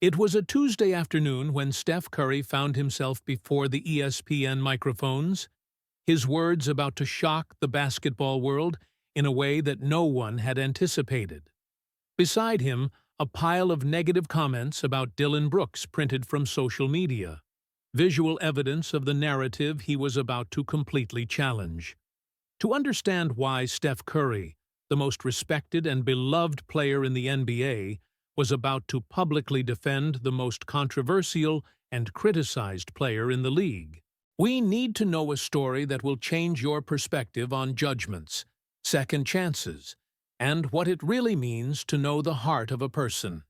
It was a Tuesday afternoon when Steph Curry found himself before the ESPN microphones, his words about to shock the basketball world in a way that no one had anticipated. Beside him, a pile of negative comments about Dillon Brooks printed from social media, visual evidence of the narrative he was about to completely challenge. To understand why Steph Curry, the most respected and beloved player in the NBA, was about to publicly defend the most controversial and criticized player in the league, we need to know a story that will change your perspective on judgments, second chances, and what it really means to know the heart of a person.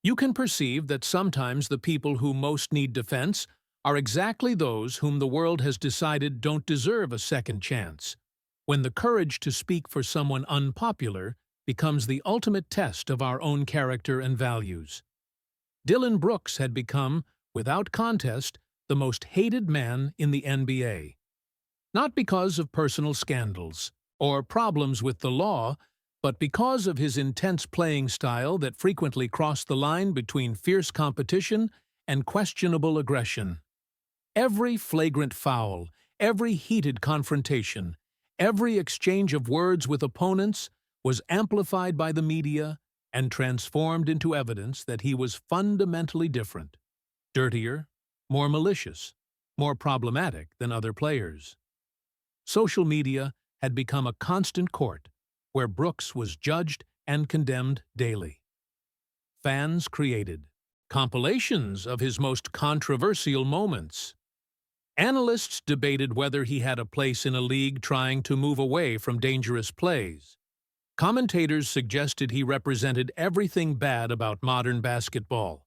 You can perceive that sometimes the people who most need defense are exactly those whom the world has decided don't deserve a second chance, when the courage to speak for someone unpopular becomes the ultimate test of our own character and values. Dillon Brooks had become, without contest, the most hated man in the NBA. Not because of personal scandals or problems with the law, but because of his intense playing style that frequently crossed the line between fierce competition and questionable aggression. Every flagrant foul, every heated confrontation, every exchange of words with opponents was amplified by the media and transformed into evidence that he was fundamentally different, dirtier, more malicious, more problematic than other players. Social media had become a constant court where Brooks was judged and condemned daily. Fans created compilations of his most controversial moments. Analysts debated whether he had a place in a league trying to move away from dangerous plays. Commentators suggested he represented everything bad about modern basketball.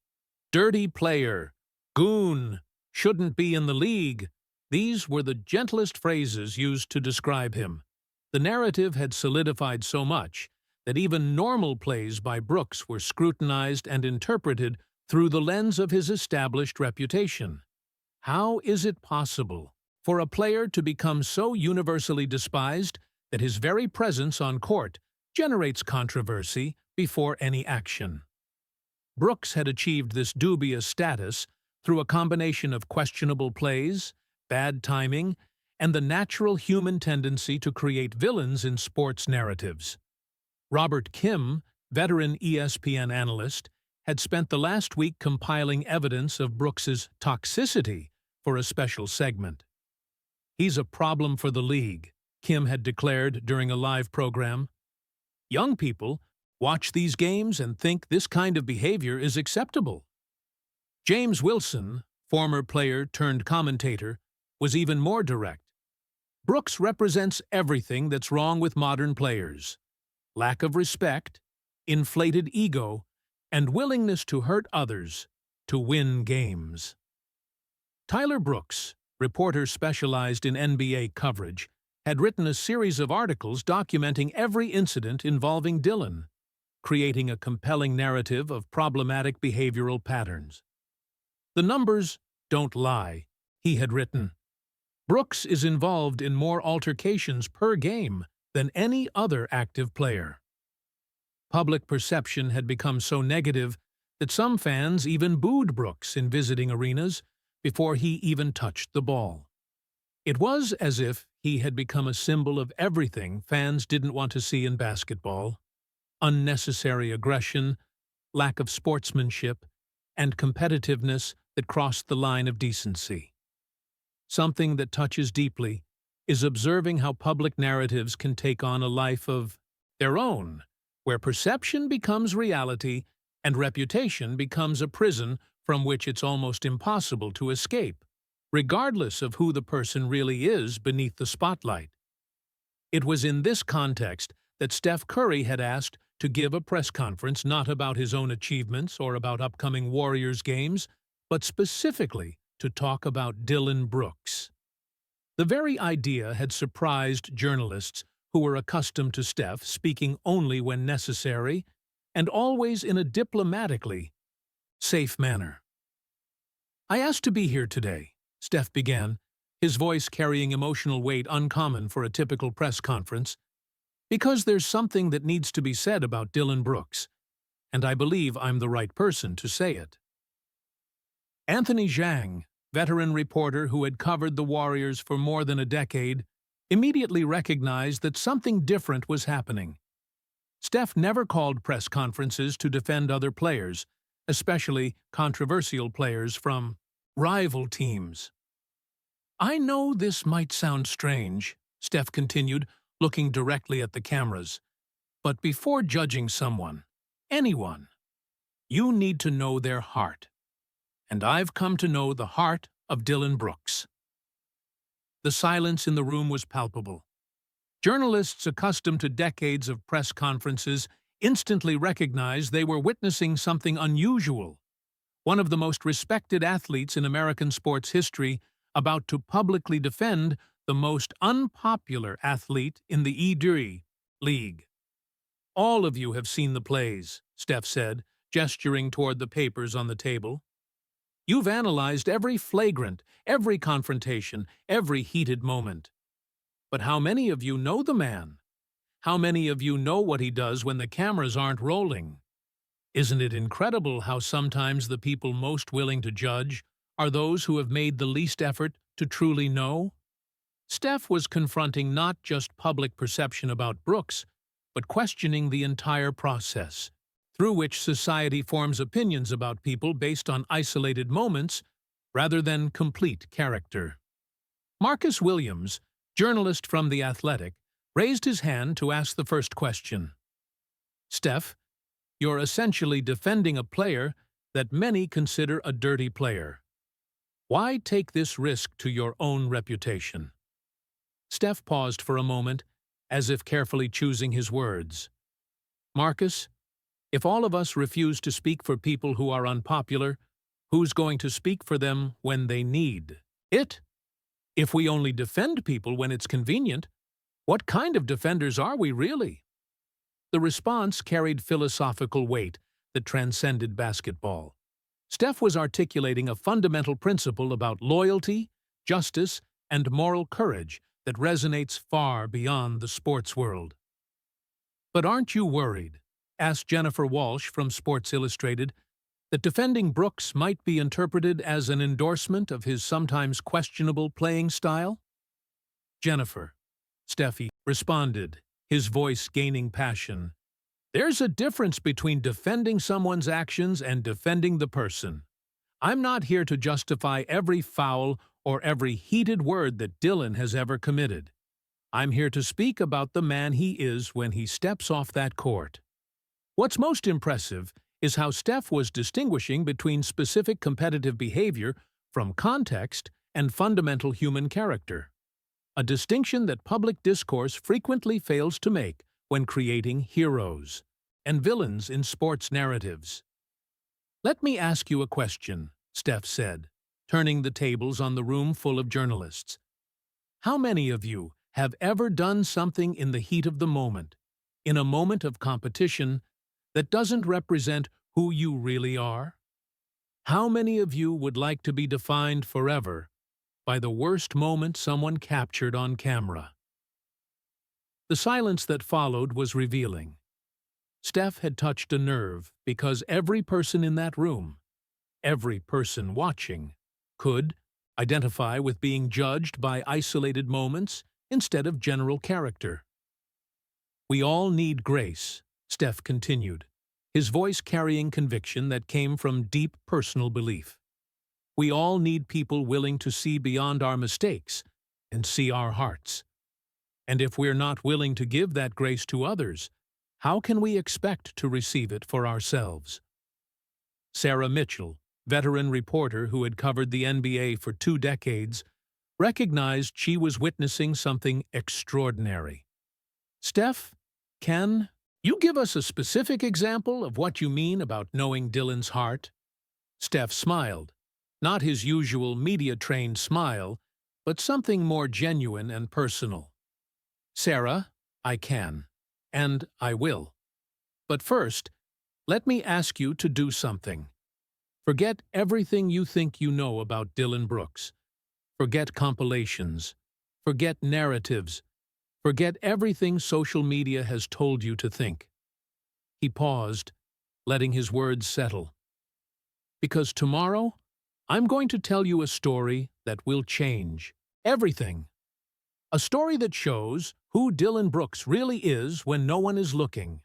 Dirty player, goon, shouldn't be in the league. These were the gentlest phrases used to describe him. The narrative had solidified so much that even normal plays by Brooks were scrutinized and interpreted through the lens of his established reputation. How is it possible for a player to become so universally despised that his very presence on court generates controversy before any action? Brooks had achieved this dubious status through a combination of questionable plays, bad timing, and the natural human tendency to create villains in sports narratives. Robert Kim, veteran ESPN analyst, had spent the last week compiling evidence of Brooks's toxicity for a special segment. "He's a problem for the league," Kim had declared during a live program. "Young people watch these games and think this kind of behavior is acceptable." James Wilson, former player turned commentator, was even more direct. "Brooks represents everything that's wrong with modern players: lack of respect, inflated ego, and willingness to hurt others to win games." Tyler Brooks, reporter specialized in NBA coverage, had written a series of articles documenting every incident involving Dillon, creating a compelling narrative of problematic behavioral patterns. "The numbers don't lie," he had written. "Brooks is involved in more altercations per game than any other active player." Public perception had become so negative that some fans even booed Brooks in visiting arenas before he even touched the ball. It was as if he had become a symbol of everything fans didn't want to see in basketball: unnecessary aggression, lack of sportsmanship, and competitiveness that crossed the line of decency. Something that touches deeply is observing how public narratives can take on a life of their own, where perception becomes reality and reputation becomes a prison from which it's almost impossible to escape, regardless of who the person really is beneath the spotlight. It was in this context that Steph Curry had asked to give a press conference not about his own achievements or about upcoming Warriors games, but specifically to talk about Dillon Brooks. The very idea had surprised journalists who were accustomed to Steph speaking only when necessary and always in a diplomatically safe manner. "I asked to be here today," Steph began, his voice carrying emotional weight uncommon for a typical press conference, "because there's something that needs to be said about Dillon Brooks. and I believe I'm the right person to say it. Anthony Zhang, veteran reporter who had covered the Warriors for more than a decade, immediately recognized that something different was happening. Steph never called press conferences to defend other players, especially controversial players from rival teams. "I know this might sound strange," Steph continued, looking directly at the cameras, "but before judging someone, anyone, you need to know their heart. And I've come to know the heart of Dillon Brooks." The silence in the room was palpable. Journalists accustomed to decades of press conferences instantly recognized they were witnessing something unusual. One of the most respected athletes in American sports history about to publicly defend the most unpopular athlete in the E3 League. "All of you have seen the plays," Steph said, gesturing toward the papers on the table. "You've analyzed every flagrant, every confrontation, every heated moment. But how many of you know the man? How many of you know what he does when the cameras aren't rolling? Isn't it incredible how sometimes the people most willing to judge are those who have made the least effort to truly know?" Steph was confronting not just public perception about Brooks, but questioning the entire process, through which society forms opinions about people based on isolated moments rather than complete character. Marcus Williams, journalist from The Athletic, raised his hand to ask the first question. "Steph, you're essentially defending a player that many consider a dirty player. Why take this risk to your own reputation?" Steph paused for a moment, as if carefully choosing his words. "Marcus, if all of us refuse to speak for people who are unpopular, who's going to speak for them when they need it? If we only defend people when it's convenient, what kind of defenders are we really?" The response carried philosophical weight that transcended basketball. Steph was articulating a fundamental principle about loyalty, justice, and moral courage that resonates far beyond the sports world. "But aren't you worried," asked Jennifer Walsh from Sports Illustrated, "that defending Brooks might be interpreted as an endorsement of his sometimes questionable playing style?" "Jennifer," Steffi responded, his voice gaining passion, "there's a difference between defending someone's actions and defending the person. I'm not here to justify every foul or every heated word that Dillon has ever committed. I'm here to speak about the man he is when he steps off that court." What's most impressive is how Steph was distinguishing between specific competitive behavior from context and fundamental human character, a distinction that public discourse frequently fails to make when creating heroes and villains in sports narratives. "Let me ask you a question," Steph said, turning the tables on the room full of journalists. "How many of you have ever done something in the heat of the moment, in a moment of competition, that doesn't represent who you really are? How many of you would like to be defined forever by the worst moment someone captured on camera?" The silence that followed was revealing. Steph had touched a nerve because every person in that room, every person watching, could identify with being judged by isolated moments instead of general character. "We all need grace," Steph continued, his voice carrying conviction that came from deep personal belief. "We all need people willing to see beyond our mistakes and see our hearts. And if we're not willing to give that grace to others, how can we expect to receive it for ourselves?" Sarah Mitchell, veteran reporter who had covered the NBA for 2 decades, recognized she was witnessing something extraordinary. "Steph, can you give us a specific example of what you mean about knowing Dillon's heart?" Steph smiled, not his usual media-trained smile, but something more genuine and personal. "Sarah, I can, and I will. But first, let me ask you to do something. Forget everything you think you know about Dillon Brooks. Forget compilations. Forget narratives. Forget everything social media has told you to think." He paused, letting his words settle. Because tomorrow, I'm going to tell you a story that will change everything. A story that shows who Dillon Brooks really is when no one is looking.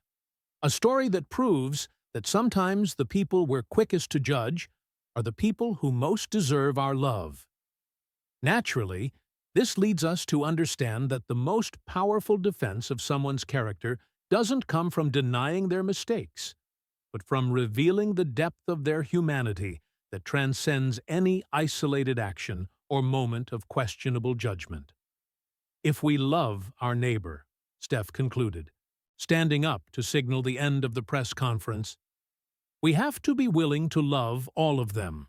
A story that proves that sometimes the people we're quickest to judge are the people who most deserve our love. Naturally, this leads us to understand that the most powerful defense of someone's character doesn't come from denying their mistakes, but from revealing the depth of their humanity that transcends any isolated action or moment of questionable judgment. If we love our neighbor, Steph concluded, standing up to signal the end of the press conference, we have to be willing to love all of them,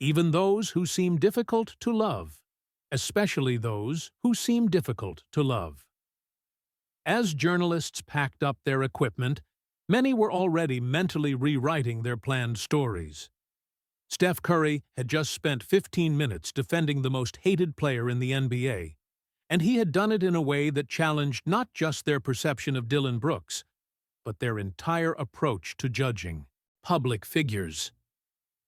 even those who seem difficult to love, especially those who seem difficult to love. As journalists packed up their equipment, many were already mentally rewriting their planned stories. Steph Curry had just spent 15 minutes defending the most hated player in the NBA, and he had done it in a way that challenged not just their perception of Dillon Brooks, but their entire approach to judging public figures.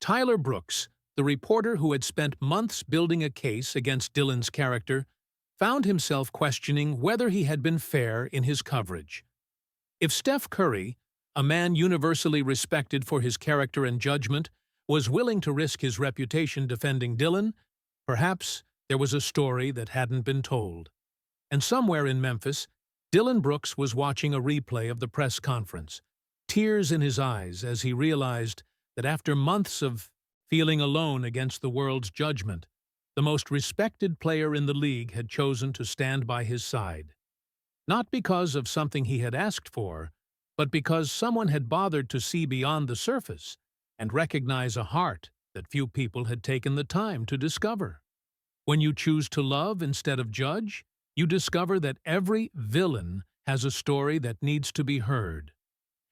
Tyler Brooks, the reporter who had spent months building a case against Dillon's character, found himself questioning whether he had been fair in his coverage. If Steph Curry, a man universally respected for his character and judgment, was willing to risk his reputation defending Dillon, perhaps there was a story that hadn't been told. And somewhere in Memphis, Dillon Brooks was watching a replay of the press conference, tears in his eyes as he realized that after months of feeling alone against the world's judgment, the most respected player in the league had chosen to stand by his side. Not because of something he had asked for, but because someone had bothered to see beyond the surface and recognize a heart that few people had taken the time to discover. When you choose to love instead of judge, you discover that every villain has a story that needs to be heard.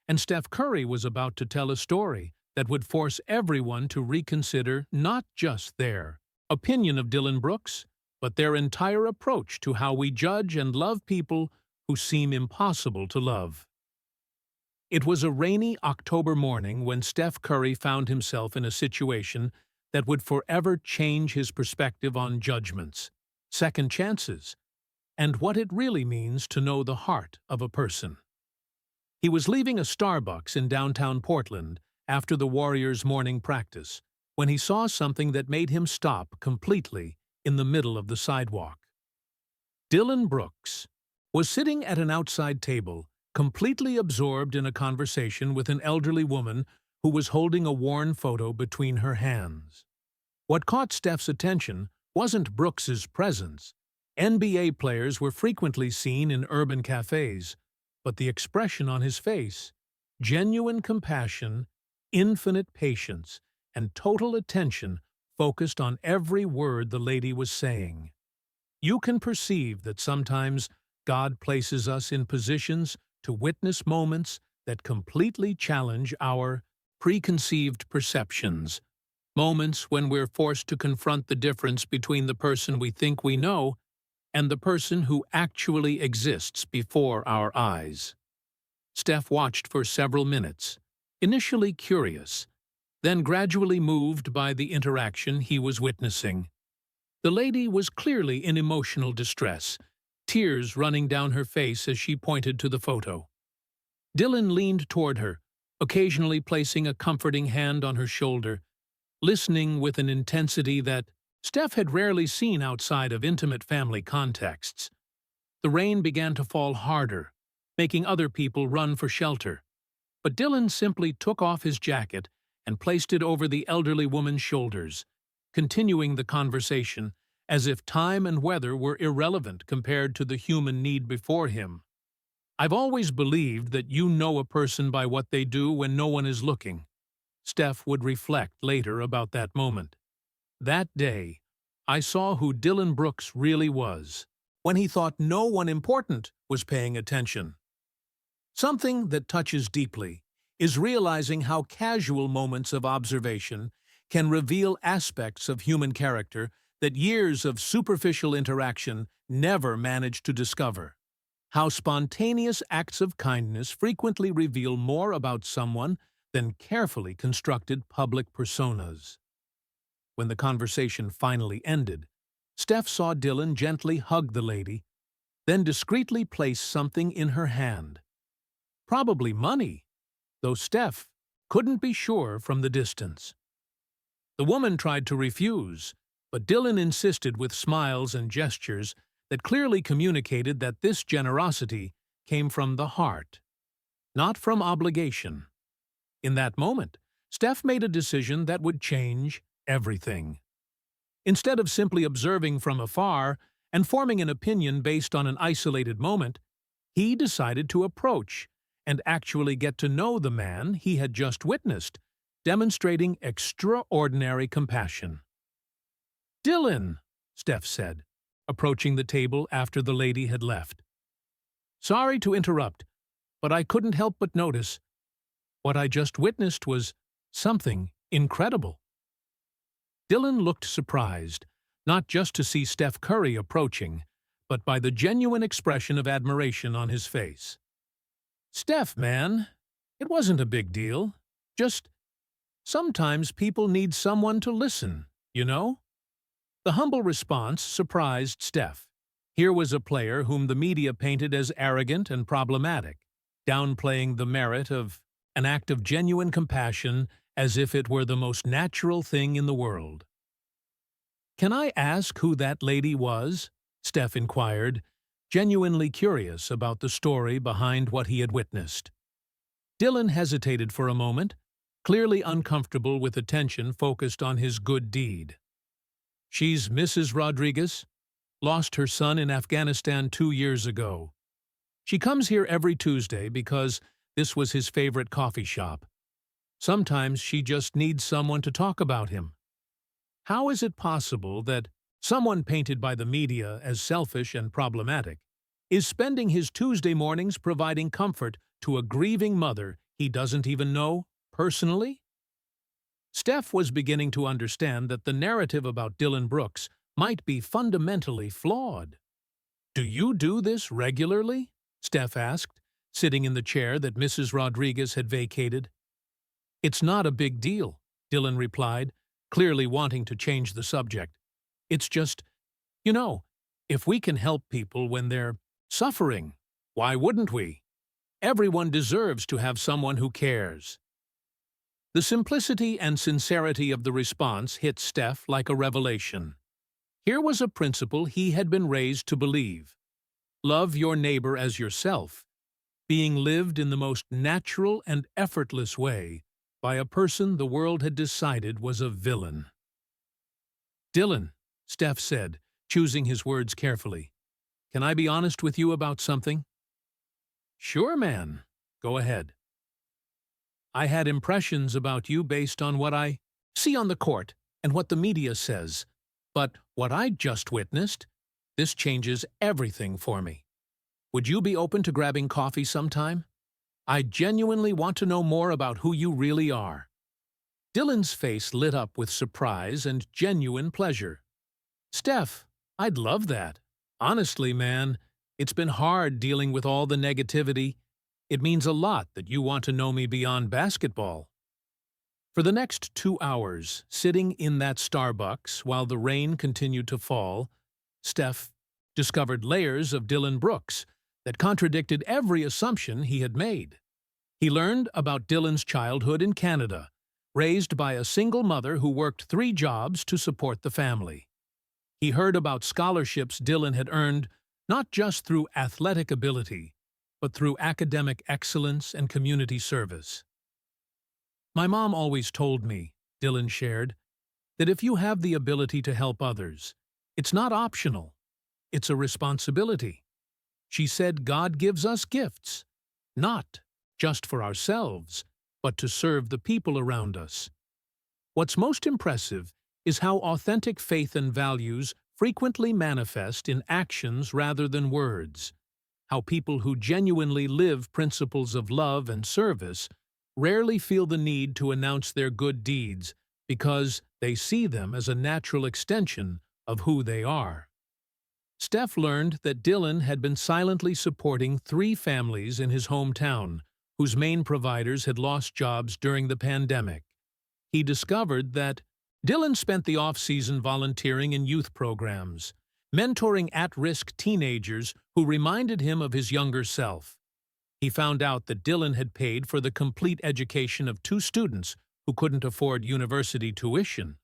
And Steph Curry was about to tell a story that would force everyone to reconsider not just their opinion of Dillon Brooks, but their entire approach to how we judge and love people who seem impossible to love. It was a rainy October morning when Steph Curry found himself in a situation that would forever change his perspective on judgments, second chances, and what it really means to know the heart of a person. He was leaving a Starbucks in downtown Portland after the Warriors' morning practice when he saw something that made him stop completely in the middle of the sidewalk. Dillon Brooks was sitting at an outside table, completely absorbed in a conversation with an elderly woman who was holding a worn photo between her hands. What caught Steph's attention wasn't Brooks's presence. NBA players were frequently seen in urban cafes, but the expression on his face, genuine compassion, infinite patience, and total attention focused on every word the lady was saying. You can perceive that sometimes God places us in positions to witness moments that completely challenge our preconceived perceptions, moments when we're forced to confront the difference between the person we think we know and the person who actually exists before our eyes. Steph watched for several minutes, initially curious, then gradually moved by the interaction he was witnessing. The lady was clearly in emotional distress, tears running down her face as she pointed to the photo. Dillon leaned toward her, occasionally placing a comforting hand on her shoulder, listening with an intensity that Steph had rarely seen outside of intimate family contexts. The rain began to fall harder, making other people run for shelter. But Dillon simply took off his jacket and placed it over the elderly woman's shoulders, continuing the conversation as if time and weather were irrelevant compared to the human need before him. I've always believed that you know a person by what they do when no one is looking. Steph would reflect later about that moment. That day, I saw who Dillon Brooks really was, when he thought no one important was paying attention. Something that touches deeply is realizing how casual moments of observation can reveal aspects of human character that years of superficial interaction never manage to discover. How spontaneous acts of kindness frequently reveal more about someone than carefully constructed public personas. When the conversation finally ended, Steph saw Dillon gently hug the lady, then discreetly place something in her hand. Probably money, though Steph couldn't be sure from the distance. The woman tried to refuse, but Dillon insisted with smiles and gestures that clearly communicated that this generosity came from the heart, not from obligation. In that moment, Steph made a decision that would change everything. Instead of simply observing from afar and forming an opinion based on an isolated moment, he decided to approach and actually get to know the man he had just witnessed, demonstrating extraordinary compassion. "Dillon," Steph said, approaching the table after the lady had left. "Sorry to interrupt, but I couldn't help but notice what I just witnessed was something incredible." Dillon looked surprised, not just to see Steph Curry approaching, but by the genuine expression of admiration on his face. "Steph, man, it wasn't a big deal. Just sometimes people need someone to listen, you know?" The humble response surprised Steph. Here was a player whom the media painted as arrogant and problematic, downplaying the merit of an act of genuine compassion as if it were the most natural thing in the world. "Can I ask who that lady was?" Steph inquired, genuinely curious about the story behind what he had witnessed. Dillon hesitated for a moment, clearly uncomfortable with attention focused on his good deed. "She's Mrs. Rodriguez. Lost her son in Afghanistan 2 years ago. She comes here every Tuesday because this was his favorite coffee shop. Sometimes she just needs someone to talk about him." How is it possible that someone painted by the media as selfish and problematic is spending his Tuesday mornings providing comfort to a grieving mother he doesn't even know personally? Steph was beginning to understand that the narrative about Dillon Brooks might be fundamentally flawed. "Do you do this regularly?" Steph asked, sitting in the chair that Mrs. Rodriguez had vacated. "It's not a big deal," Dillon replied, clearly wanting to change the subject. "It's just, if we can help people when they're suffering, why wouldn't we? Everyone deserves to have someone who cares." The simplicity and sincerity of the response hit Steph like a revelation. Here was a principle he had been raised to believe. Love your neighbor as yourself, being lived in the most natural and effortless way by a person the world had decided was a villain. "Dillon," Steph said, choosing his words carefully, "can I be honest with you about something?" "Sure, man. Go ahead." "I had impressions about you based on what I see on the court and what the media says, but what I just witnessed, this changes everything for me. Would you be open to grabbing coffee sometime? I genuinely want to know more about who you really are." Dillon's face lit up with surprise and genuine pleasure. "Steph, I'd love that. Honestly, man, it's been hard dealing with all the negativity. It means a lot that you want to know me beyond basketball." For the next 2 hours, sitting in that Starbucks while the rain continued to fall, Steph discovered layers of Dillon Brooks that contradicted every assumption he had made. He learned about Dillon's childhood in Canada, raised by a single mother who worked 3 jobs to support the family. He heard about scholarships Dillon had earned not just through athletic ability, but through academic excellence and community service. "My mom always told me," Dillon shared, "that if you have the ability to help others, it's not optional, it's a responsibility. She said God gives us gifts, not just for ourselves, but to serve the people around us." What's most impressive is how authentic faith and values frequently manifest in actions rather than words, how people who genuinely live principles of love and service rarely feel the need to announce their good deeds because they see them as a natural extension of who they are. Steph learned that Dillon had been silently supporting 3 families in his hometown whose main providers had lost jobs during the pandemic. He discovered that Dillon spent the off-season volunteering in youth programs, mentoring at-risk teenagers who reminded him of his younger self. He found out that Dillon had paid for the complete education of 2 students who couldn't afford university tuition.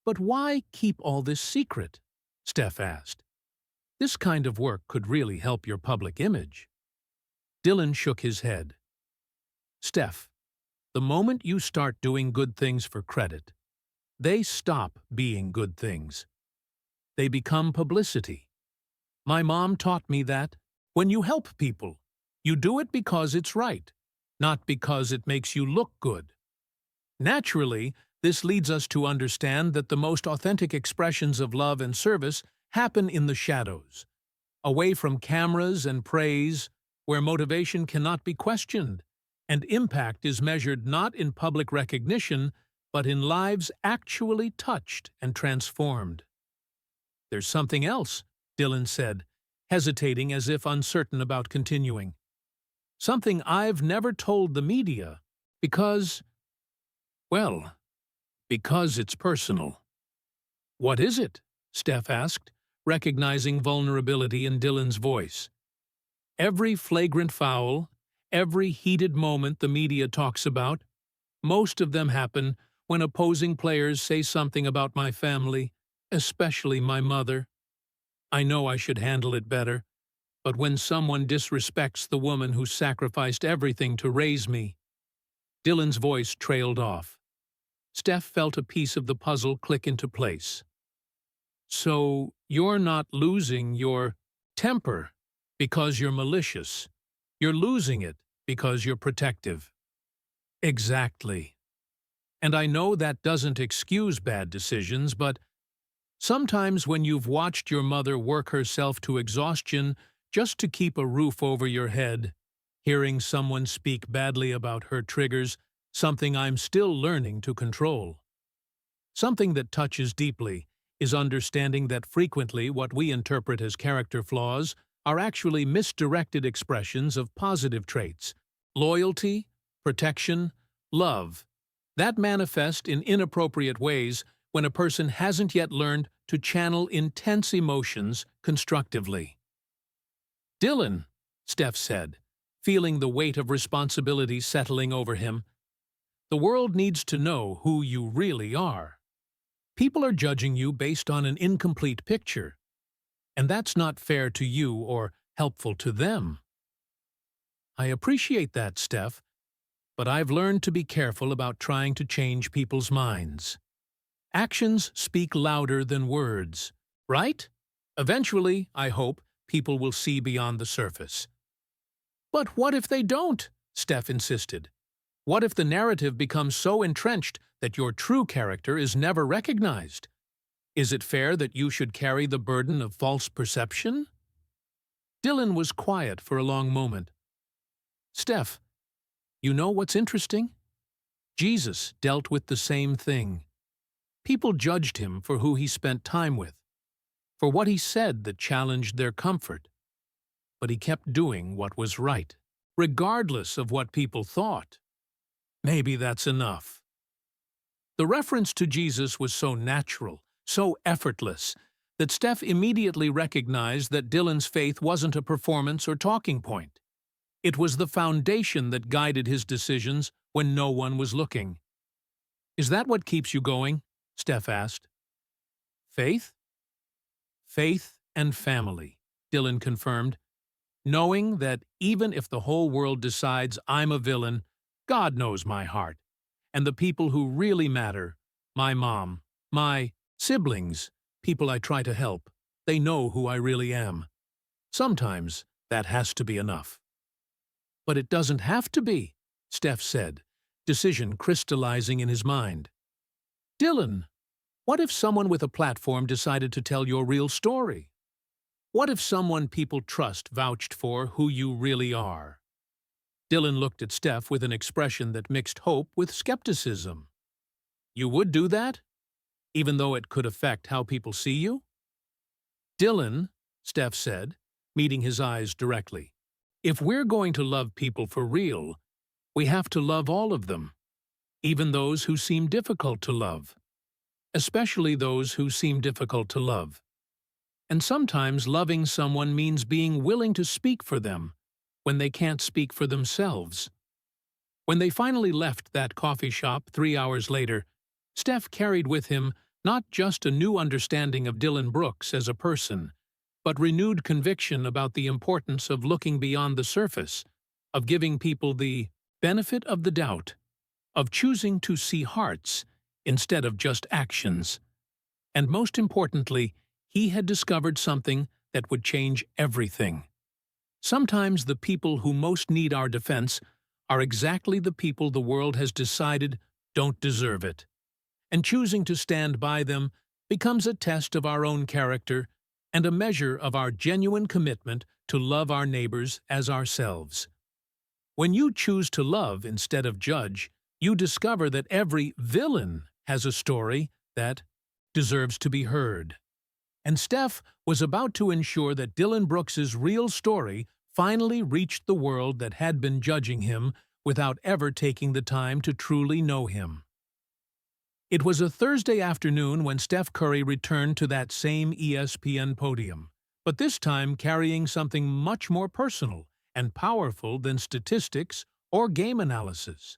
"But why keep all this secret?" Steph asked. "This kind of work could really help your public image." Dillon shook his head. "Steph, the moment you start doing good things for credit, they stop being good things. They become publicity. My mom taught me that when you help people, you do it because it's right, not because it makes you look good. Naturally, this leads us to understand that the most authentic expressions of love and service happen in the shadows, away from cameras and praise, where motivation cannot be questioned, and impact is measured not in public recognition, but in lives actually touched and transformed." "There's something else," Dillon said, hesitating as if uncertain about continuing. "Something I've never told the media, because, well, because it's personal." "What is it?" Steph asked, recognizing vulnerability in Dillon's voice. "Every flagrant foul, every heated moment the media talks about, most of them happen when opposing players say something about my family, especially my mother. I know I should handle it better, but when someone disrespects the woman who sacrificed everything to raise me—" Dillon's voice trailed off. Steph felt a piece of the puzzle click into place. "So you're not losing your temper because you're malicious. You're losing it because you're protective." "Exactly. And I know that doesn't excuse bad decisions, but sometimes when you've watched your mother work herself to exhaustion just to keep a roof over your head, hearing someone speak badly about her triggers something I'm still learning to control. Something that touches deeply is understanding that frequently what we interpret as character flaws are actually misdirected expressions of positive traits: loyalty, protection, love, that manifest in inappropriate ways when a person hasn't yet learned to channel intense emotions constructively. "Dillon," Steph said, feeling the weight of responsibility settling over him, "the world needs to know who you really are. People are judging you based on an incomplete picture, and that's not fair to you or helpful to them." "I appreciate that, Steph, but I've learned to be careful about trying to change people's minds. Actions speak louder than words, right? Eventually, I hope, people will see beyond the surface." "But what if they don't?" Steph insisted. "What if the narrative becomes so entrenched that your true character is never recognized? Is it fair that you should carry the burden of false perception?" Dillon was quiet for a long moment. "Steph, you know what's interesting? Jesus dealt with the same thing. People judged him for who he spent time with, for what he said that challenged their comfort. But he kept doing what was right, regardless of what people thought. Maybe that's enough." The reference to Jesus was so natural, so effortless, that Steph immediately recognized that Dillon's faith wasn't a performance or talking point. It was the foundation that guided his decisions when no one was looking. "Is that what keeps you going?" Steph asked. "Faith?" "Faith and family," Dillon confirmed, "knowing that even if the whole world decides I'm a villain, God knows my heart, and the people who really matter, my mom, my siblings, people I try to help, they know who I really am. Sometimes that has to be enough." "But it doesn't have to be," Steph said, decision crystallizing in his mind. "Dillon, what if someone with a platform decided to tell your real story? What if someone people trust vouched for who you really are?" Dillon looked at Steph with an expression that mixed hope with skepticism. "You would do that? Even though it could affect how people see you?" "Dillon," Steph said, meeting his eyes directly, If we're going to love people for real, we have to love all of them, even those who seem difficult to love, especially those who seem difficult to love. And sometimes loving someone means being willing to speak for them when they can't speak for themselves. When they finally left that coffee shop 3 hours later, Steph carried with him not just a new understanding of Dillon Brooks as a person, but renewed conviction about the importance of looking beyond the surface, of giving people the benefit of the doubt, of choosing to see hearts instead of just actions. And most importantly, he had discovered something that would change everything. Sometimes the people who most need our defense are exactly the people the world has decided don't deserve it. And choosing to stand by them becomes a test of our own character and a measure of our genuine commitment to love our neighbors as ourselves. When you choose to love instead of judge, you discover that every villain has a story that deserves to be heard. And Steph was about to ensure that Dillon Brooks's real story finally reached the world that had been judging him without ever taking the time to truly know him. It was a Thursday afternoon when Steph Curry returned to that same ESPN podium, but this time carrying something much more personal and powerful than statistics or game analysis.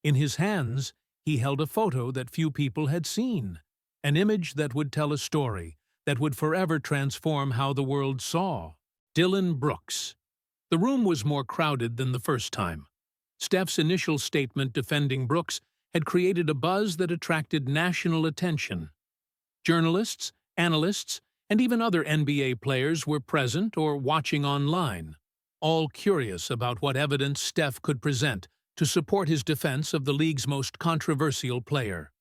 In his hands, he held a photo that few people had seen, an image that would tell a story that would forever transform how the world saw Dillon Brooks. The room was more crowded than the first time. Steph's initial statement defending Brooks had created a buzz that attracted national attention. Journalists, analysts, and even other NBA players were present or watching online, all curious about what evidence Steph could present to support his defense of the league's most controversial player.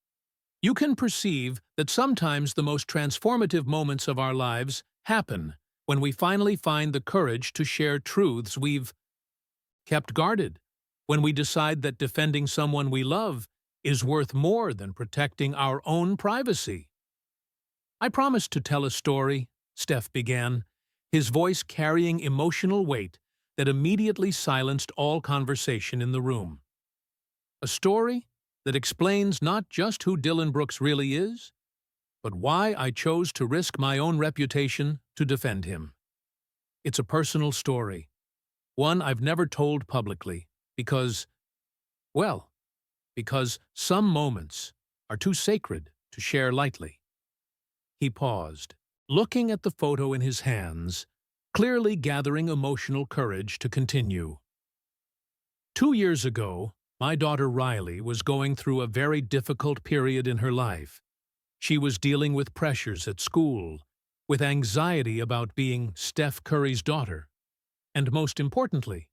You can perceive that sometimes the most transformative moments of our lives happen when we finally find the courage to share truths we've kept guarded, when we decide that defending someone we love is worth more than protecting our own privacy. "I promised to tell a story," Steph began, his voice carrying emotional weight that immediately silenced all conversation in the room. "A story that explains not just who Dillon Brooks really is, but why I chose to risk my own reputation to defend him. It's a personal story, one I've never told publicly, because some moments are too sacred to share lightly." He paused, looking at the photo in his hands, clearly gathering emotional courage to continue. 2 years ago, my daughter Riley was going through a very difficult period in her life. She was dealing with pressures at school, with anxiety about being Steph Curry's daughter, and most importantly,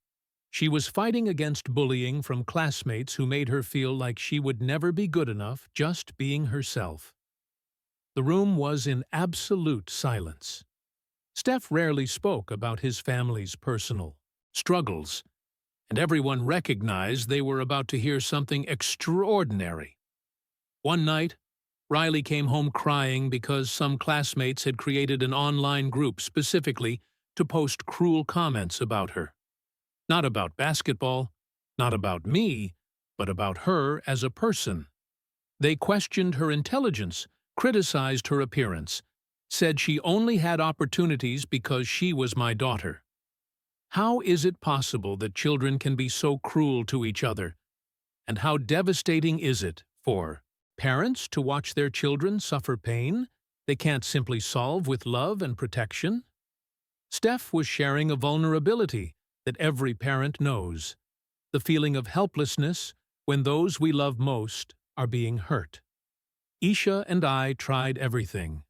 she was fighting against bullying from classmates who made her feel like she would never be good enough just being herself. The room was in absolute silence. Steph rarely spoke about his family's personal struggles, and everyone recognized they were about to hear something extraordinary. One night, Riley came home crying because some classmates had created an online group specifically to post cruel comments about her. Not about basketball, not about me, but about her as a person. They questioned her intelligence, criticized her appearance, said she only had opportunities because she was my daughter. How is it possible that children can be so cruel to each other? And how devastating is it for parents to watch their children suffer pain they can't simply solve with love and protection? Steph was sharing a vulnerability that every parent knows, the feeling of helplessness when those we love most are being hurt. Isha and I tried everything.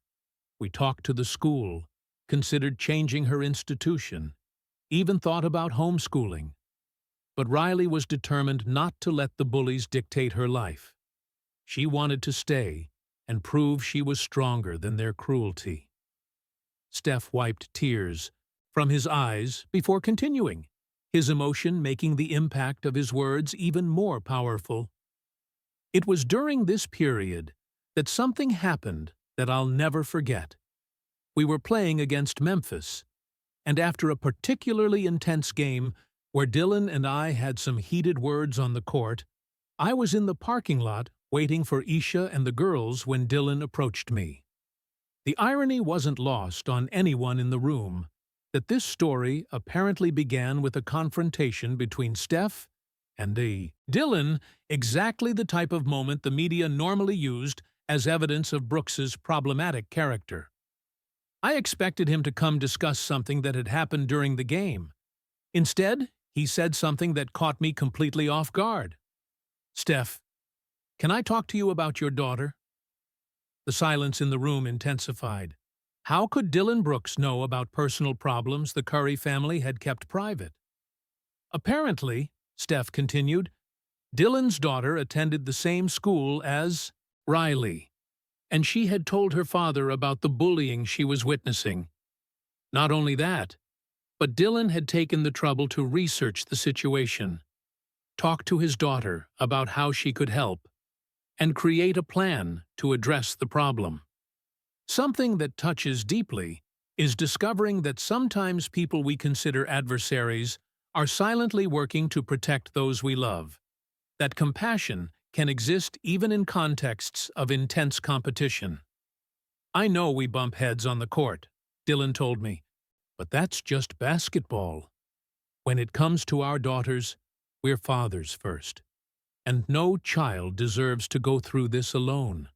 We talked to the school, considered changing her institution, even thought about homeschooling. But Riley was determined not to let the bullies dictate her life. She wanted to stay and prove she was stronger than their cruelty. Steph wiped tears from his eyes before continuing, his emotion making the impact of his words even more powerful. "It was during this period that something happened that I'll never forget. We were playing against Memphis, and after a particularly intense game where Dillon and I had some heated words on the court, I was in the parking lot waiting for Isha and the girls when Dillon approached me. The irony wasn't lost on anyone in the room that this story apparently began with a confrontation between Steph and Dillon, exactly the type of moment the media normally used as evidence of Brooks's problematic character. I expected him to come discuss something that had happened during the game. Instead, he said something that caught me completely off guard. "Steph, can I talk to you about your daughter?" The silence in the room intensified. How could Dillon Brooks know about personal problems the Curry family had kept private? Apparently, Steph continued, Dillon's daughter attended the same school as Riley, and she had told her father about the bullying she was witnessing. Not only that, but Dillon had taken the trouble to research the situation, talk to his daughter about how she could help, and create a plan to address the problem. Something that touches deeply is discovering that sometimes people we consider adversaries are silently working to protect those we love, that compassion can exist even in contexts of intense competition. "I know we bump heads on the court," Dillon told me, "but that's just basketball. When it comes to our daughters, we're fathers first, and no child deserves to go through this alone."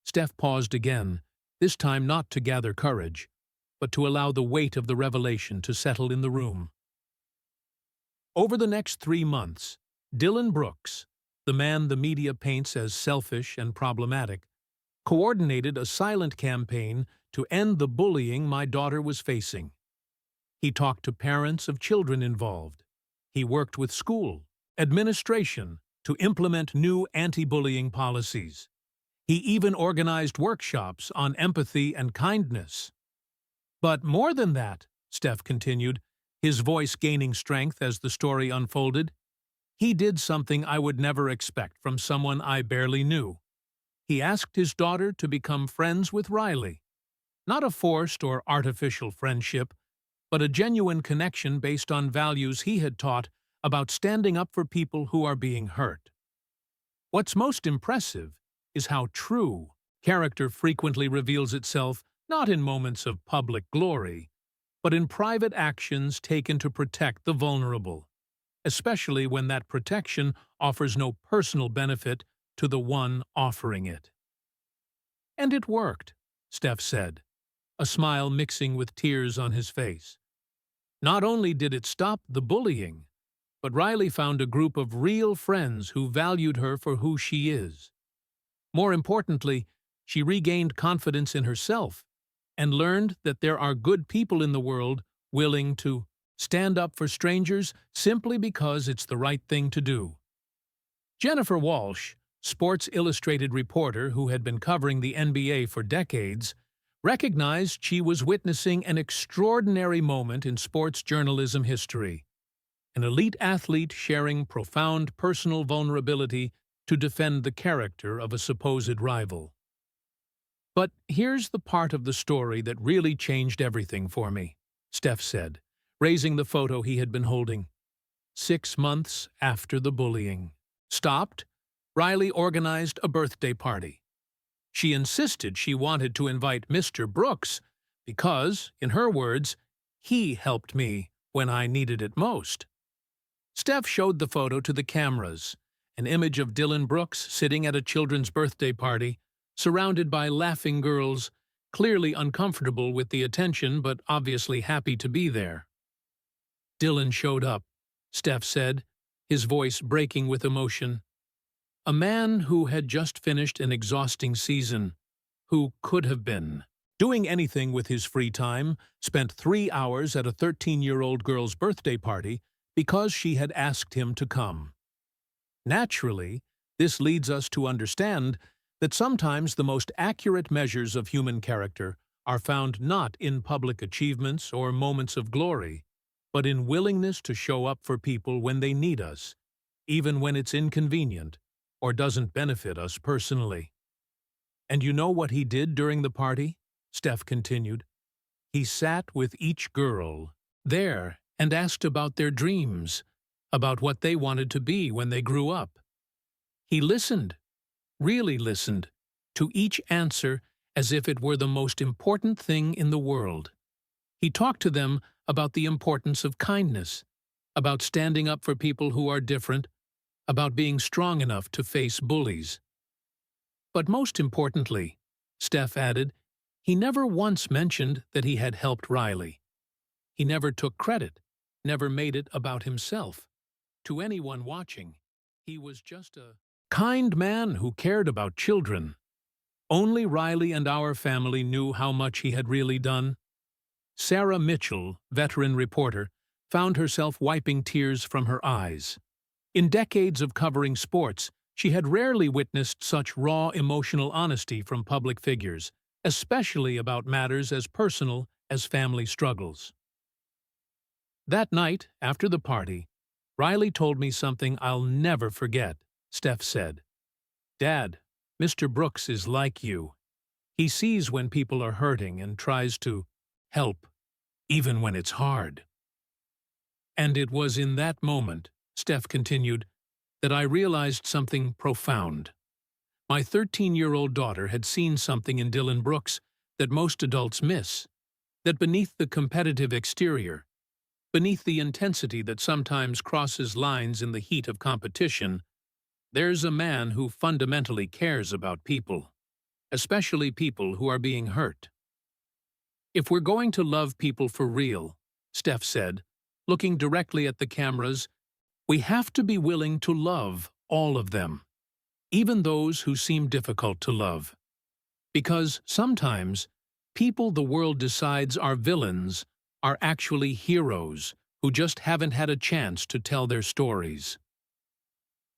Steph paused again, this time not to gather courage, but to allow the weight of the revelation to settle in the room. Over the next 3 months, Dillon Brooks, the man the media paints as selfish and problematic, coordinated a silent campaign to end the bullying my daughter was facing. He talked to parents of children involved. He worked with school, administration, to implement new anti-bullying policies. He even organized workshops on empathy and kindness. But more than that, Steph continued, his voice gaining strength as the story unfolded, he did something I would never expect from someone I barely knew. He asked his daughter to become friends with Riley. Not a forced or artificial friendship, but a genuine connection based on values he had taught about standing up for people who are being hurt. What's most impressive is how true character frequently reveals itself not in moments of public glory, but in private actions taken to protect the vulnerable, especially when that protection offers no personal benefit to the one offering it. "And it worked," Steph said, a smile mixing with tears on his face. "Not only did it stop the bullying, but Riley found a group of real friends who valued her for who she is. More importantly, she regained confidence in herself and learned that there are good people in the world willing to stand up for strangers simply because it's the right thing to do." Jennifer Walsh, Sports Illustrated reporter who had been covering the NBA for decades, recognized she was witnessing an extraordinary moment in sports journalism history. An elite athlete sharing profound personal vulnerability to defend the character of a supposed rival. "But here's the part of the story that really changed everything for me," Steph said, raising the photo he had been holding. 6 months after the bullying stopped, Riley organized a birthday party. She insisted she wanted to invite Mr. Brooks because, in her words, he helped me when I needed it most. Steph showed the photo to the cameras, an image of Dillon Brooks sitting at a children's birthday party, surrounded by laughing girls, clearly uncomfortable with the attention but obviously happy to be there. "Dillon showed up," Steph said, his voice breaking with emotion. "A man who had just finished an exhausting season, who could have been doing anything with his free time, spent 3 hours at a 13-year-old girl's birthday party because she had asked him to come. Naturally, this leads us to understand that sometimes the most accurate measures of human character are found not in public achievements or moments of glory, but in willingness to show up for people when they need us, even when it's inconvenient or doesn't benefit us personally." "And you know what he did during the party?" Steph continued. He sat with each girl there and asked about their dreams, about what they wanted to be when they grew up. He listened, really listened, to each answer as if it were the most important thing in the world. He talked to them about the importance of kindness, about standing up for people who are different, about being strong enough to face bullies. But most importantly, Steph added, he never once mentioned that he had helped Riley. He never took credit, never made it about himself. To anyone watching, he was just a kind man who cared about children. Only Riley and our family knew how much he had really done. Sarah Mitchell, veteran reporter, found herself wiping tears from her eyes. In decades of covering sports, she had rarely witnessed such raw emotional honesty from public figures, especially about matters as personal as family struggles. That night, after the party, Riley told me something I'll never forget. Steph said, "Dad, Mr. Brooks is like you. He sees when people are hurting and tries to help, even when it's hard." And it was in that moment, Steph continued, that I realized something profound. My 13-year-old daughter had seen something in Dillon Brooks that most adults miss, that beneath the competitive exterior, beneath the intensity that sometimes crosses lines in the heat of competition, there's a man who fundamentally cares about people, especially people who are being hurt. If we're going to love people for real, Steph said, looking directly at the cameras, we have to be willing to love all of them, even those who seem difficult to love. Because sometimes, people the world decides are villains are actually heroes who just haven't had a chance to tell their stories.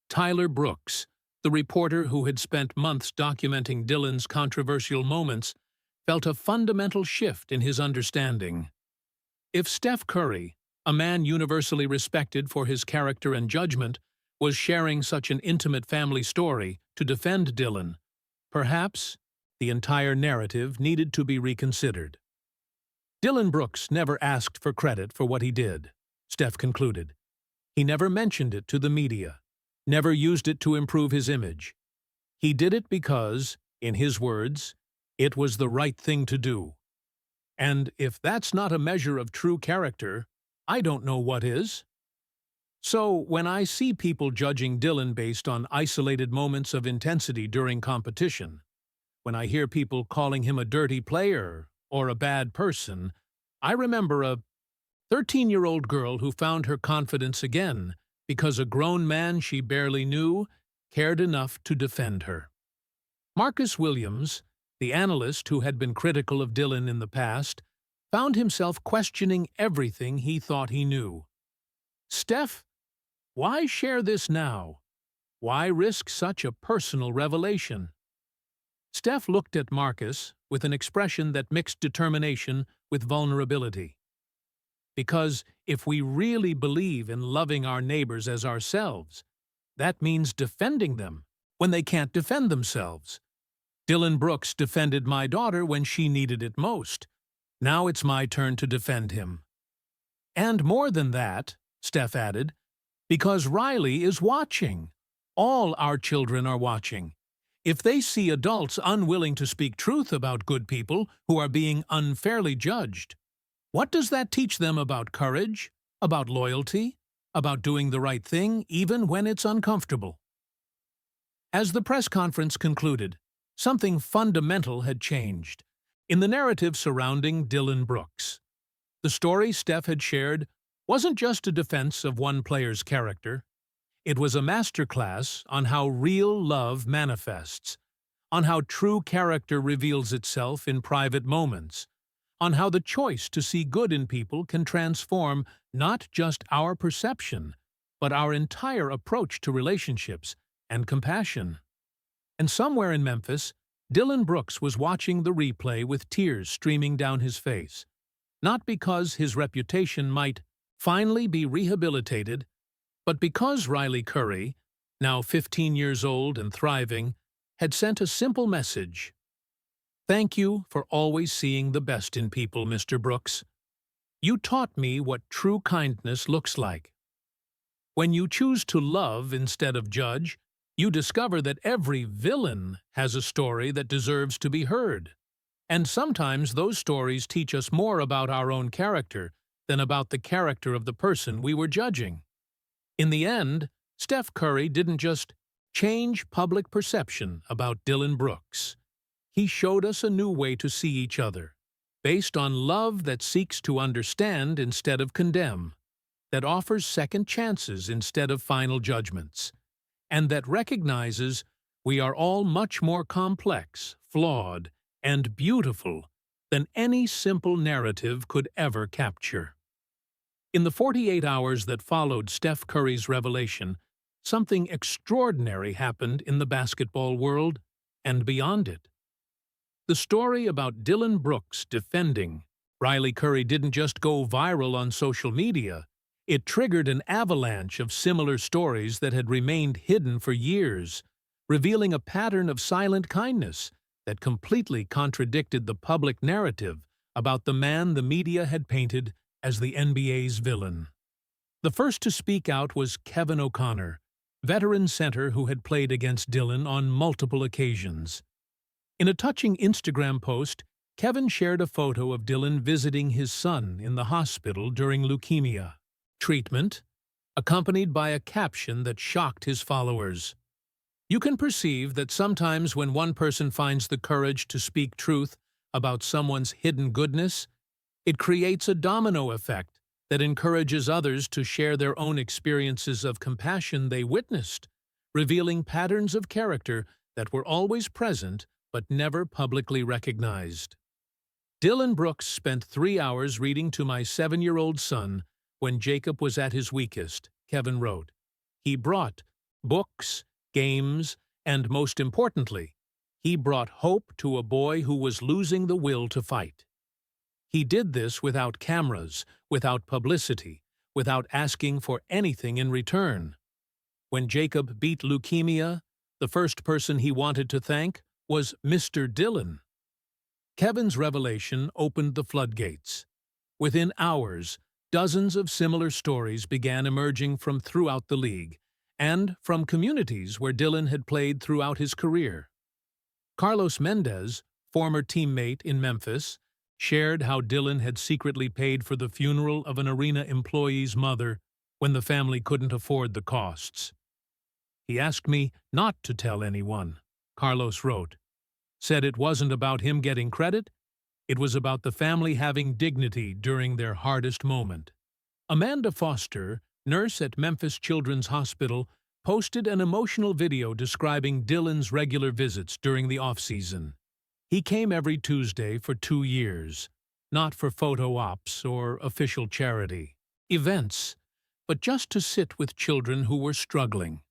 Tyler Brooks, the reporter who had spent months documenting Dillon's controversial moments, felt a fundamental shift in his understanding. If Steph Curry, a man universally respected for his character and judgment, was sharing such an intimate family story to defend Dillon, perhaps the entire narrative needed to be reconsidered. Dillon Brooks never asked for credit for what he did, Steph concluded. He never mentioned it to the media, never used it to improve his image. He did it because, in his words, it was the right thing to do. And if that's not a measure of true character, I don't know what is. So, when I see people judging Dillon based on isolated moments of intensity during competition, when I hear people calling him a dirty player or a bad person, I remember a 13-year-old girl who found her confidence again because a grown man she barely knew cared enough to defend her. Marcus Williams, the analyst who had been critical of Dillon in the past, found himself questioning everything he thought he knew. Steph, why share this now? Why risk such a personal revelation? Steph looked at Marcus with an expression that mixed determination with vulnerability. Because if we really believe in loving our neighbors as ourselves, that means defending them when they can't defend themselves. Dillon Brooks defended my daughter when she needed it most. Now it's my turn to defend him. And more than that, Steph added, because Riley is watching. All our children are watching. If they see adults unwilling to speak truth about good people who are being unfairly judged, what does that teach them about courage, about loyalty, about doing the right thing even when it's uncomfortable? As the press conference concluded, something fundamental had changed in the narrative surrounding Dillon Brooks. The story Steph had shared wasn't just a defense of one player's character. It was a masterclass on how real love manifests, on how true character reveals itself in private moments, on how the choice to see good in people can transform not just our perception, but our entire approach to relationships and compassion. And somewhere in Memphis, Dillon Brooks was watching the replay with tears streaming down his face, not because his reputation might finally be rehabilitated, but because Riley Curry, now 15 years old and thriving, had sent a simple message. Thank you for always seeing the best in people, Mr. Brooks. You taught me what true kindness looks like. When you choose to love instead of judge, you discover that every villain has a story that deserves to be heard. And sometimes those stories teach us more about our own character than about the character of the person we were judging. In the end, Steph Curry didn't just change public perception about Dillon Brooks. He showed us a new way to see each other, based on love that seeks to understand instead of condemn, that offers second chances instead of final judgments, and that recognizes we are all much more complex, flawed, and beautiful than any simple narrative could ever capture. In the 48 hours that followed Steph Curry's revelation, something extraordinary happened in the basketball world and beyond it. The story about Dillon Brooks defending Riley Curry didn't just go viral on social media. It triggered an avalanche of similar stories that had remained hidden for years, revealing a pattern of silent kindness that completely contradicted the public narrative about the man the media had painted as the NBA's villain. The first to speak out was Kevin O'Connor, veteran center who had played against Dillon on multiple occasions. In a touching Instagram post, Kevin shared a photo of Dillon visiting his son in the hospital during leukemia treatment, accompanied by a caption that shocked his followers. You can perceive that sometimes when one person finds the courage to speak truth about someone's hidden goodness, it creates a domino effect that encourages others to share their own experiences of compassion they witnessed, revealing patterns of character that were always present but never publicly recognized. Dillon Brooks spent 3 hours reading to my 7-year-old son when Jacob was at his weakest, Kevin wrote. He brought books, games, and most importantly, he brought hope to a boy who was losing the will to fight. He did this without cameras, without publicity, without asking for anything in return. When Jacob beat leukemia, the first person he wanted to thank was Mr. Dillon. Kevin's revelation opened the floodgates. Within hours, dozens of similar stories began emerging from throughout the league, and from communities where Dillon had played throughout his career. Carlos Mendez, former teammate in Memphis, shared how Dillon had secretly paid for the funeral of an arena employee's mother when the family couldn't afford the costs. He asked me not to tell anyone, Carlos wrote. Said it wasn't about him getting credit, it was about the family having dignity during their hardest moment. Amanda Foster, nurse at Memphis Children's Hospital, posted an emotional video describing Dillon's regular visits during the off-season. He came every Tuesday for 2 years, not for photo ops or official charity events, but just to sit with children who were struggling.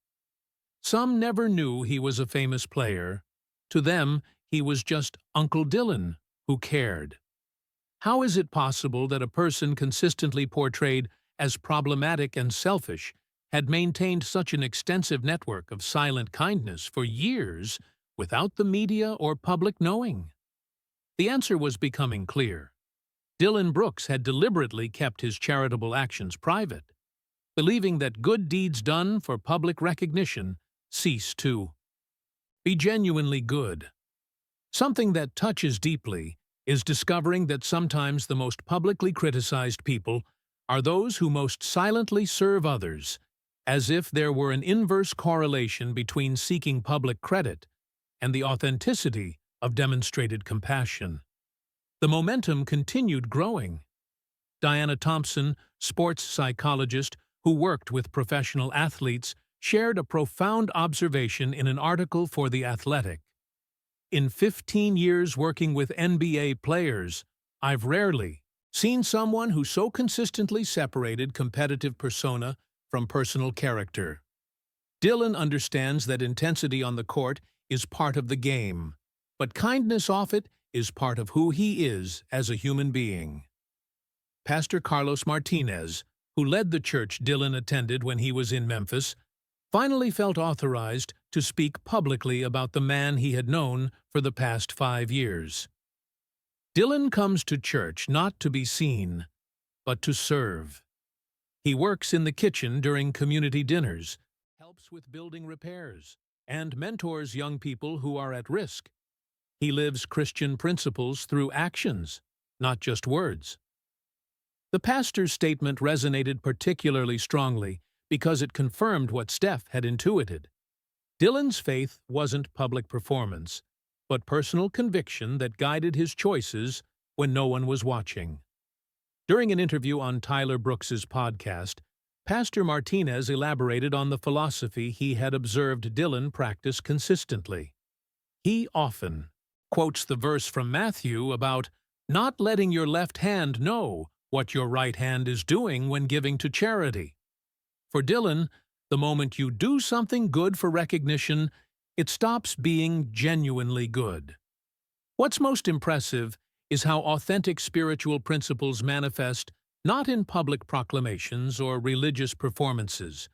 Some never knew he was a famous player. To them, he was just Uncle Dillon who cared. How is it possible that a person consistently portrayed as problematic and selfish had maintained such an extensive network of silent kindness for years without the media or public knowing? The answer was becoming clear. Dillon Brooks had deliberately kept his charitable actions private, believing that good deeds done for public recognition cease to be genuinely good. Something that touches deeply is discovering that sometimes the most publicly criticized people are those who most silently serve others, as if there were an inverse correlation between seeking public credit and the authenticity of demonstrated compassion. The momentum continued growing. Diana Thompson, sports psychologist who worked with professional athletes, shared a profound observation in an article for The Athletic. In 15 years working with NBA players, I've rarely seen someone who so consistently separated competitive persona from personal character. Dillon understands that intensity on the court is part of the game, but kindness off it is part of who he is as a human being. Pastor Carlos Martinez, who led the church Dillon attended when he was in Memphis, finally felt authorized to speak publicly about the man he had known for the past 5 years. Dillon comes to church not to be seen, but to serve. He works in the kitchen during community dinners, helps with building repairs, and mentors young people who are at risk. He lives Christian principles through actions, not just words. The pastor's statement resonated particularly strongly because it confirmed what Steph had intuited. Dillon's faith wasn't public performance, but personal conviction that guided his choices when no one was watching. During an interview on Tyler Brooks's podcast, Pastor Martinez elaborated on the philosophy he had observed Dillon practice consistently. He often quotes the verse from Matthew about not letting your left hand know what your right hand is doing when giving to charity. For Dillon, the moment you do something good for recognition, it stops being genuinely good. What's most impressive is how authentic spiritual principles manifest not in public proclamations or religious performances,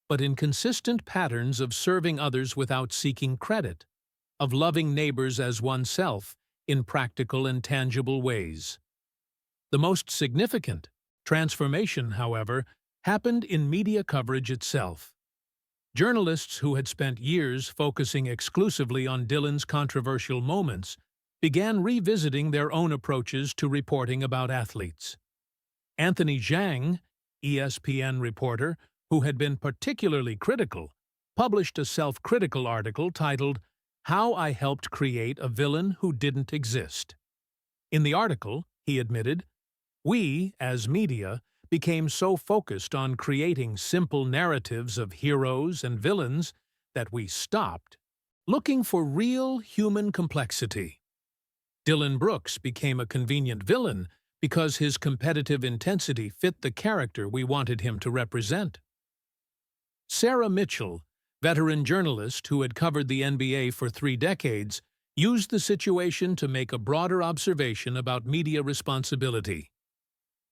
but in consistent patterns of serving others without seeking credit, of loving neighbors as oneself in practical and tangible ways. The most significant transformation, however, happened in media coverage itself. Journalists who had spent years focusing exclusively on Dillon's controversial moments began revisiting their own approaches to reporting about athletes. Anthony Zhang, ESPN reporter, who had been particularly critical, published a self-critical article titled, "How I Helped Create a Villain Who Didn't Exist." In the article, he admitted, "We, as media, became so focused on creating simple narratives of heroes and villains that we stopped looking for real human complexity." Dillon Brooks became a convenient villain because his competitive intensity fit the character we wanted him to represent. Sarah Mitchell, veteran journalist who had covered the NBA for 3 decades, used the situation to make a broader observation about media responsibility.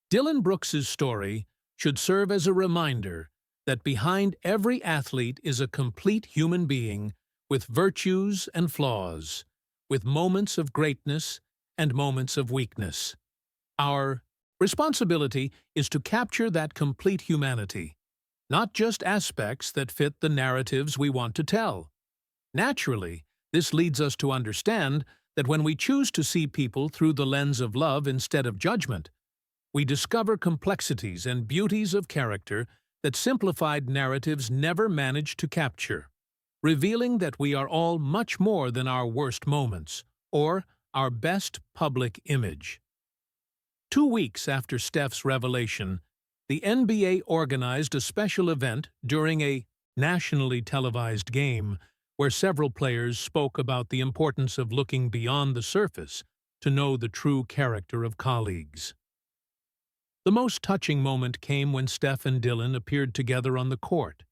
Dillon Brooks's story should serve as a reminder that behind every athlete is a complete human being with virtues and flaws, with moments of greatness and moments of weakness. Our responsibility is to capture that complete humanity, not just aspects that fit the narratives we want to tell. Naturally, this leads us to understand that when we choose to see people through the lens of love instead of judgment, we discover complexities and beauties of character that simplified narratives never managed to capture, revealing that we are all much more than our worst moments or our best public image. 2 weeks after Steph's revelation, the NBA organized a special event during a nationally televised game where several players spoke about the importance of looking beyond the surface to know the true character of colleagues. The most touching moment came when Steph and Dillon appeared together on the court,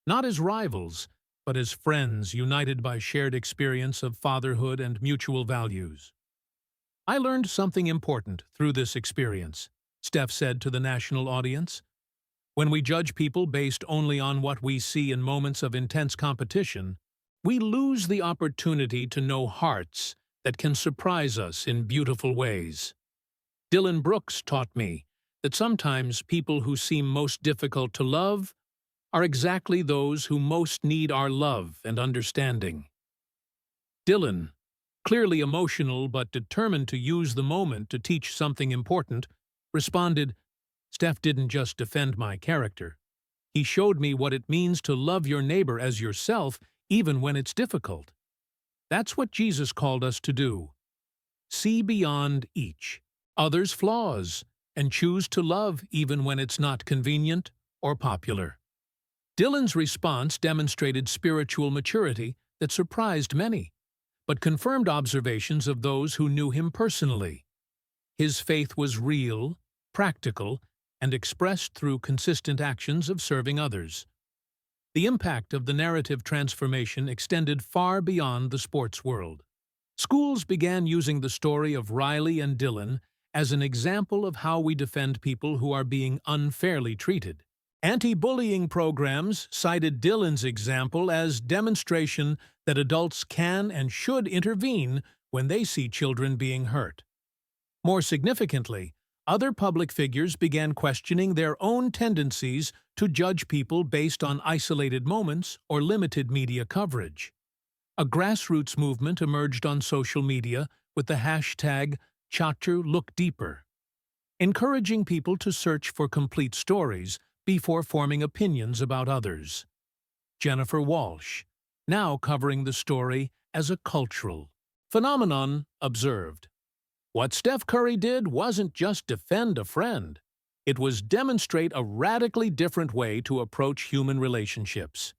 not as rivals, but as friends united by shared experience of fatherhood and mutual values. "I learned something important through this experience," Steph said to the national audience. "When we judge people based only on what we see in moments of intense competition, we lose the opportunity to know hearts that can surprise us in beautiful ways. Dillon Brooks taught me that sometimes people who seem most difficult to love are exactly those who most need our love and understanding." Dillon, clearly emotional but determined to use the moment to teach something important, responded, "Steph didn't just defend my character. He showed me what it means to love your neighbor as yourself even when it's difficult. That's what Jesus called us to do. See beyond each other's flaws and choose to love even when it's not convenient or popular." Dillon's response demonstrated spiritual maturity that surprised many, but confirmed observations of those who knew him personally. His faith was real, practical, and expressed through consistent actions of serving others. The impact of the narrative transformation extended far beyond the sports world. Schools began using the story of Riley and Dillon as an example of how we defend people who are being unfairly treated. Anti-bullying programs cited Dillon's example as demonstration that adults can and should intervene when they see children being hurt. More significantly, other public figures began questioning their own tendencies to judge people based on isolated moments or limited media coverage. A grassroots movement emerged on social media with the hashtag #ChatuLookDeeper, encouraging people to search for complete stories before forming opinions about others. Jennifer Walsh, now covering the story as a cultural phenomenon, observed, "What Steph Curry did wasn't just defend a friend. It was demonstrate a radically different way to approach human relationships.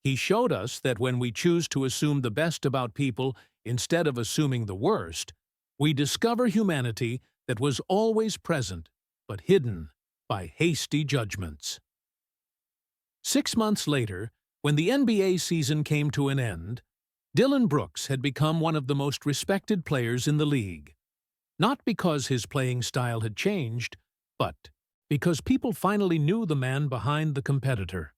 He showed us that when we choose to assume the best about people instead of assuming the worst, we discover humanity that was always present but hidden by hasty judgments." 6 months later, when the NBA season came to an end, Dillon Brooks had become one of the most respected players in the league. Not because his playing style had changed, but because people finally knew the man behind the competitor.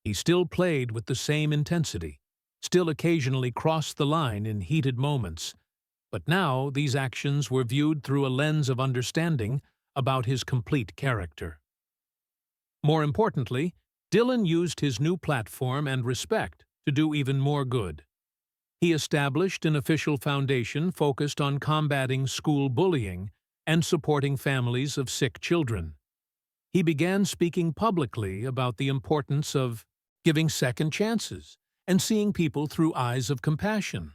He still played with the same intensity, still occasionally crossed the line in heated moments, but now these actions were viewed through a lens of understanding about his complete character. More importantly, Dillon used his new platform and respect to do even more good. He established an official foundation focused on combating school bullying and supporting families of sick children. He began speaking publicly about the importance of giving second chances and seeing people through eyes of compassion.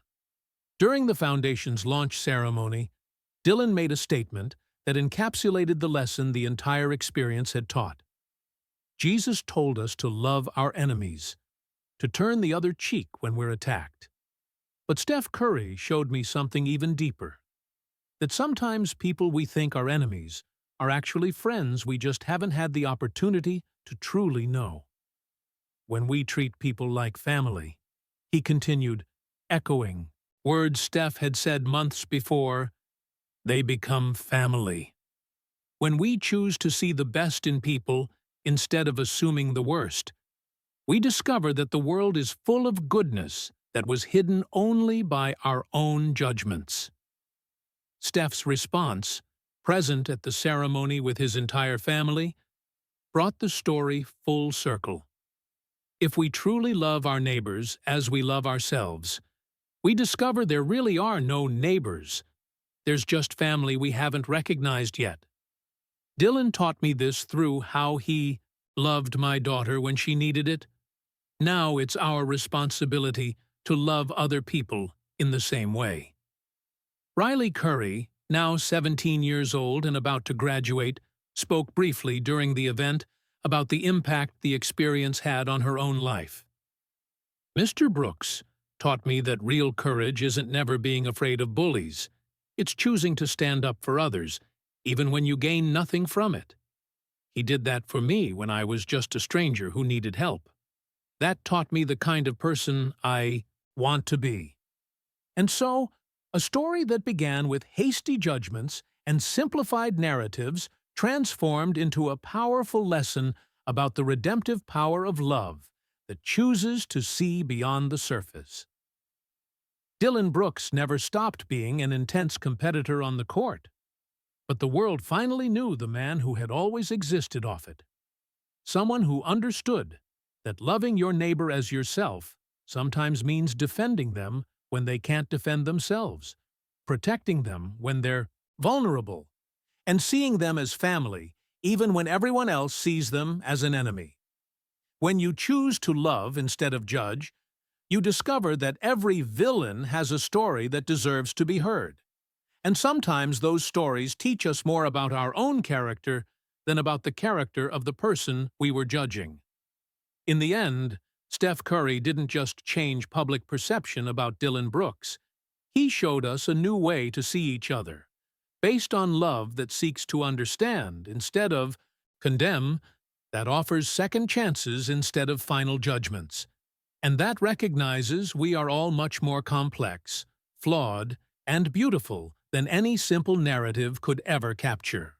During the foundation's launch ceremony, Dillon made a statement that encapsulated the lesson the entire experience had taught. Jesus told us to love our enemies, to turn the other cheek when we're attacked. But Steph Curry showed me something even deeper, that sometimes people we think are enemies are actually friends we just haven't had the opportunity to truly know. When we treat people like family, he continued, echoing words Steph had said months before, they become family. When we choose to see the best in people instead of assuming the worst, we discover that the world is full of goodness that was hidden only by our own judgments. Steph's response, present at the ceremony with his entire family, brought the story full circle. If we truly love our neighbors as we love ourselves, we discover there really are no neighbors. There's just family we haven't recognized yet. Dillon taught me this through how he loved my daughter when she needed it. Now it's our responsibility to love other people in the same way. Riley Curry, now 17 years old and about to graduate, spoke briefly during the event about the impact the experience had on her own life. "Mr. Brooks taught me that real courage isn't never being afraid of bullies. It's choosing to stand up for others, even when you gain nothing from it. He did that for me when I was just a stranger who needed help. That taught me the kind of person I want to be." And so, a story that began with hasty judgments and simplified narratives transformed into a powerful lesson about the redemptive power of love that chooses to see beyond the surface. Dillon Brooks never stopped being an intense competitor on the court, but the world finally knew the man who had always existed off it. Someone who understood that loving your neighbor as yourself sometimes means defending them when they can't defend themselves, protecting them when they're vulnerable, and seeing them as family even when everyone else sees them as an enemy. When you choose to love instead of judge, you discover that every villain has a story that deserves to be heard. And sometimes those stories teach us more about our own character than about the character of the person we were judging. In the end, Steph Curry didn't just change public perception about Dillon Brooks. He showed us a new way to see each other, based on love that seeks to understand instead of condemn, that offers second chances instead of final judgments, and that recognizes we are all much more complex, flawed, and beautiful than any simple narrative could ever capture.